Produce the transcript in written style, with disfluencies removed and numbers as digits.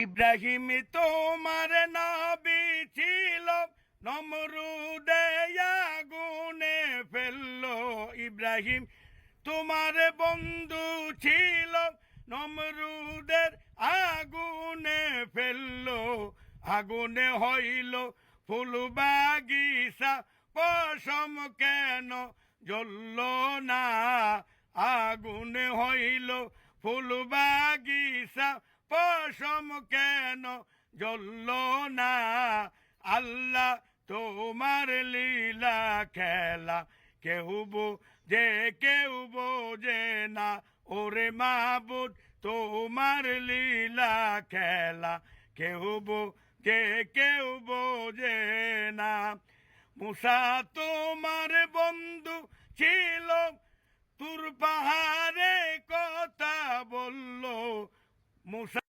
ইব্রাহিম তোমার নবী ছিল, নমরুদে আগুনে ফেললো। ইব্রাহিম তোমার বন্ধু ছিল, নমরুদের আগুনে ফেললো। আগুনে হইল ফুল বাগিচা, পশম কেন জ্বলল না? আগুনে হইল ফুল বাগিচা, পশম কেন জ্বলল না? আল্লাহ তোমার লীলা খেলা কেউ কেউ বোঝে না। ওরে মাবুদ তোমার লীলা খেলা কেউ কেউ বোঝে না। মুসা তোমার বন্ধু ছিল, তুর পাহাড়ে কথা বলল। মুসা